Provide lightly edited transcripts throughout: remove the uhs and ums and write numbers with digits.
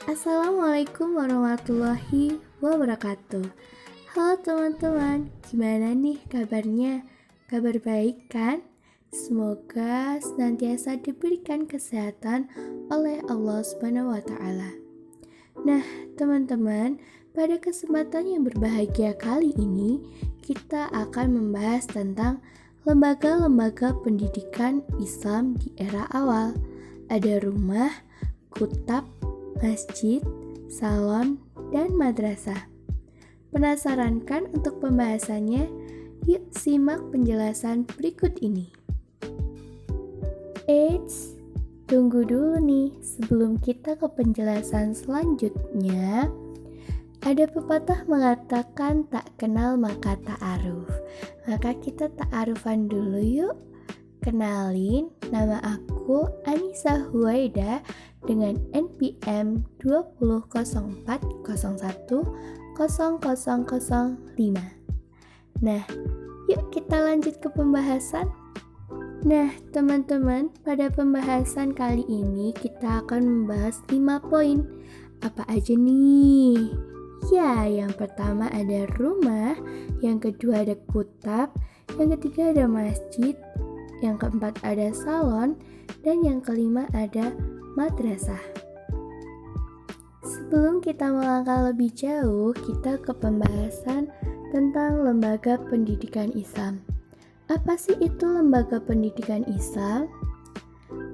Assalamualaikum warahmatullahi wabarakatuh. Halo teman-teman, gimana nih kabarnya? Kabar baik kan? Semoga senantiasa diberikan kesehatan oleh Allah Subhanahu wa Ta'ala. Nah, teman-teman, pada kesempatan yang berbahagia kali ini, kita akan membahas tentang lembaga-lembaga pendidikan Islam di era awal. Ada rumah, kutab, masjid, salon, dan madrasah. Penasaran kan untuk pembahasannya? Yuk simak penjelasan berikut ini. Eits, tunggu dulu nih sebelum kita ke penjelasan selanjutnya. Ada pepatah mengatakan tak kenal maka ta'aruf. Maka kita ta'arufan dulu yuk. Kenalin, nama aku Anissa Huwaida dengan NPM 2004010005. Nah, yuk kita lanjut ke pembahasan. Nah, teman-teman, pada pembahasan kali ini kita akan membahas 5 poin. Apa aja nih? Ya, yang pertama ada rumah, yang kedua ada kutab, yang ketiga ada masjid, yang keempat ada salon, dan yang kelima ada madrasah. Sebelum kita melangkah lebih jauh, kita ke pembahasan tentang lembaga pendidikan Islam. Apa sih itu lembaga pendidikan Islam?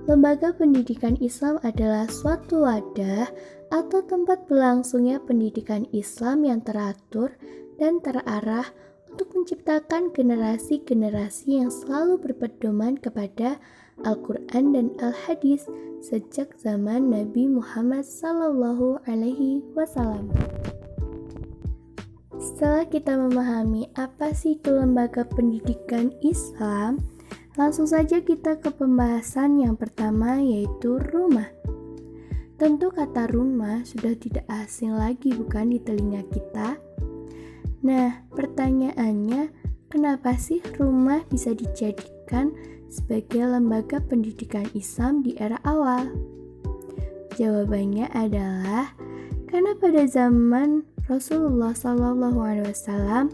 Lembaga pendidikan Islam adalah suatu wadah atau tempat berlangsungnya pendidikan Islam yang teratur dan terarah untuk menciptakan generasi-generasi yang selalu berpedoman kepada Al-Quran dan Al-Hadis sejak zaman Nabi Muhammad SAW. Setelah kita memahami apa sih itu lembaga pendidikan Islam, langsung saja kita ke pembahasan yang pertama, yaitu rumah. Tentu kata rumah sudah tidak asing lagi bukan di telinga kita? Nah, pertanyaannya, kenapa sih rumah bisa dijadikan sebagai lembaga pendidikan Islam di era awal? Jawabannya adalah karena pada zaman Rasulullah SAW,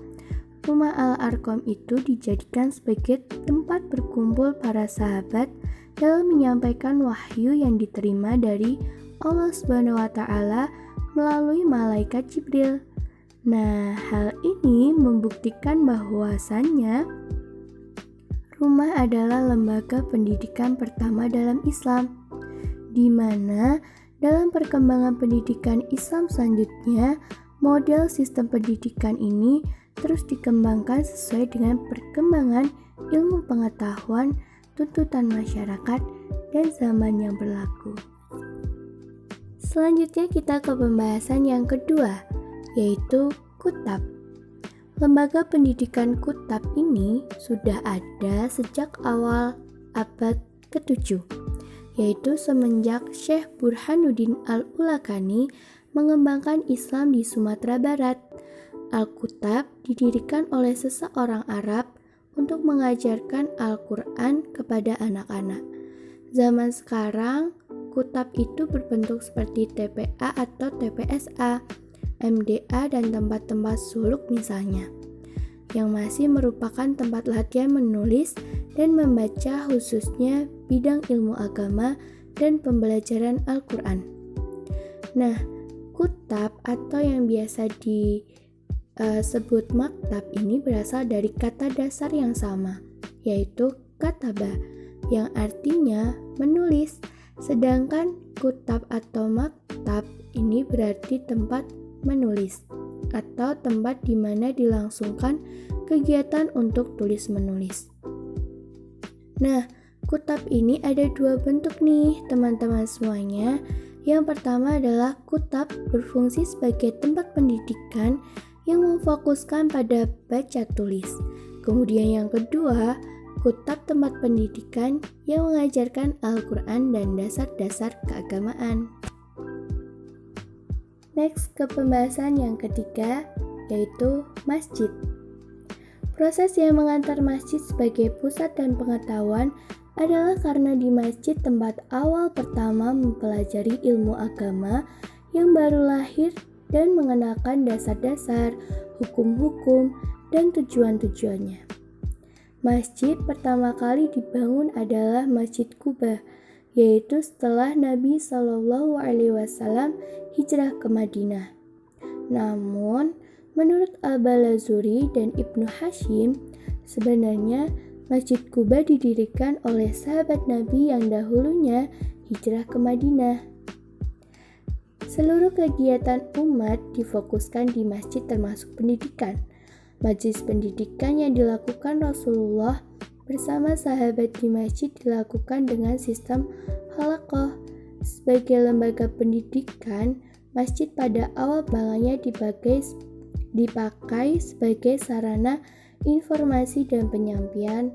rumah Al-Arqam itu dijadikan sebagai tempat berkumpul para sahabat dalam menyampaikan wahyu yang diterima dari Allah Subhanahu wa Ta'ala melalui malaikat Jibril. Nah, hal ini membuktikan bahwasannya rumah adalah lembaga pendidikan pertama dalam Islam, di mana dalam perkembangan pendidikan Islam selanjutnya, model sistem pendidikan ini terus dikembangkan sesuai dengan perkembangan ilmu pengetahuan, tuntutan masyarakat, dan zaman yang berlaku. Selanjutnya kita ke pembahasan yang kedua, yaitu kutab. Lembaga pendidikan kutab ini sudah ada sejak awal abad ke-7, yaitu semenjak Syekh Burhanuddin Al-Ulakani mengembangkan Islam di Sumatera Barat. Al-Kutab didirikan oleh seseorang Arab untuk mengajarkan Al-Quran kepada anak-anak. Zaman sekarang, kutab itu berbentuk seperti TPA atau TPSA, MDA, dan tempat-tempat suluk misalnya, yang masih merupakan tempat latihan menulis dan membaca khususnya bidang ilmu agama dan pembelajaran Al-Quran. Nah, kutab atau yang biasa disebut maktab ini berasal dari kata dasar yang sama, yaitu kataba, yang artinya menulis, sedangkan kutab atau maktab ini berarti tempat menulis atau tempat di mana dilangsungkan kegiatan untuk tulis-menulis. Nah, kutab ini ada dua bentuk nih teman-teman semuanya. Yang pertama adalah kutab berfungsi sebagai tempat pendidikan yang memfokuskan pada baca tulis. Kemudian yang kedua, kutab tempat pendidikan yang mengajarkan Al-Quran dan dasar-dasar keagamaan. Next ke pembahasan yang ketiga, yaitu masjid. Proses yang mengantar masjid sebagai pusat dan pengetahuan adalah karena di masjid tempat awal pertama mempelajari ilmu agama yang baru lahir dan mengenalkan dasar-dasar, hukum-hukum, dan tujuan-tujuannya. Masjid pertama kali dibangun adalah Masjid Quba, yaitu setelah Nabi Shallallahu Alaihi Wasallam hijrah ke Madinah. Namun, menurut Al-Balazuri dan Ibnu Hashim, sebenarnya Masjid Quba didirikan oleh sahabat Nabi yang dahulunya hijrah ke Madinah. Seluruh kegiatan umat difokuskan di masjid termasuk pendidikan. Majelis pendidikan yang dilakukan Rasulullah bersama sahabat di masjid dilakukan dengan sistem halaqah. Sebagai lembaga pendidikan, masjid pada awal mulanya dipakai sebagai sarana informasi dan penyampaian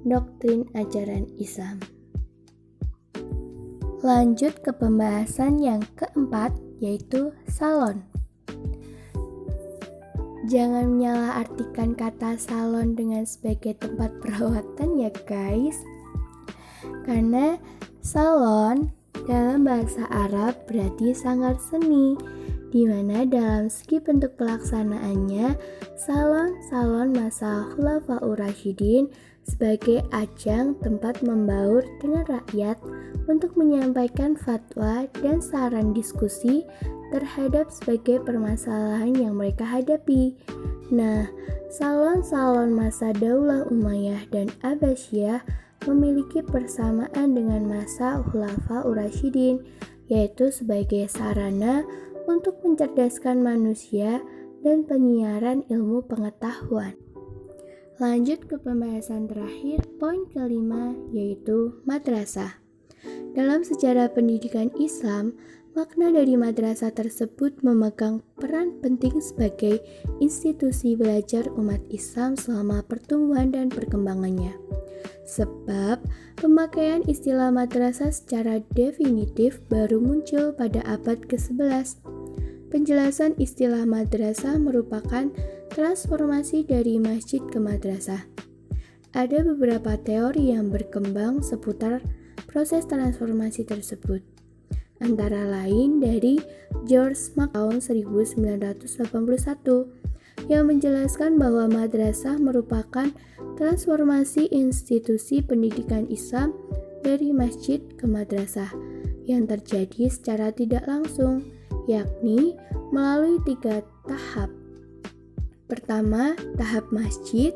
doktrin ajaran Islam. Lanjut ke pembahasan yang keempat, yaitu salon. Jangan menyalahartikan kata salon dengan sebagai tempat perawatan ya guys. Karena salon dalam bahasa Arab berarti sanggar seni, di mana dalam segi bentuk pelaksanaannya salon masa Khulafaur Rasyidin sebagai ajang tempat membaur dengan rakyat untuk menyampaikan fatwa dan saran diskusi terhadap sebagai permasalahan yang mereka hadapi. Nah, salon-salon masa Daulah Umayyah dan Abbasiyah memiliki persamaan dengan masa Khulafaur Rasyidin, yaitu sebagai sarana untuk mencerdaskan manusia dan penyiaran ilmu pengetahuan. Lanjut ke pembahasan terakhir, poin kelima, yaitu madrasah. Dalam sejarah pendidikan Islam, makna dari madrasah tersebut memegang peran penting sebagai institusi belajar umat Islam selama pertumbuhan dan perkembangannya. Sebab, pemakaian istilah madrasah secara definitif baru muncul pada abad ke-11. Penjelasan istilah madrasah merupakan transformasi dari masjid ke madrasah. Ada beberapa teori yang berkembang seputar proses transformasi tersebut. Antara lain dari George Mack tahun 1981 yang menjelaskan bahwa madrasah merupakan transformasi institusi pendidikan Islam dari masjid ke madrasah yang terjadi secara tidak langsung, yakni melalui 3 tahap. Pertama, tahap masjid,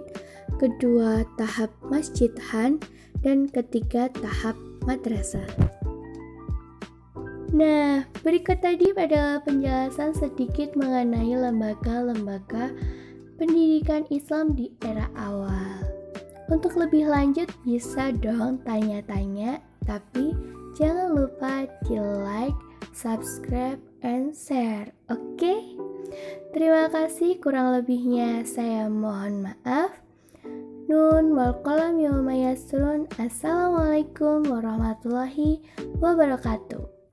kedua, tahap masjidhan, dan ketiga, tahap madrasah. Nah, berikut tadi adalah penjelasan sedikit mengenai lembaga-lembaga pendidikan Islam di era awal. Untuk lebih lanjut bisa dong tanya-tanya, tapi jangan lupa di like, subscribe, and share, oke? Terima kasih, kurang lebihnya saya mohon maaf. Nun wal qalam yawma yasrun. Assalamualaikum warahmatullahi wabarakatuh.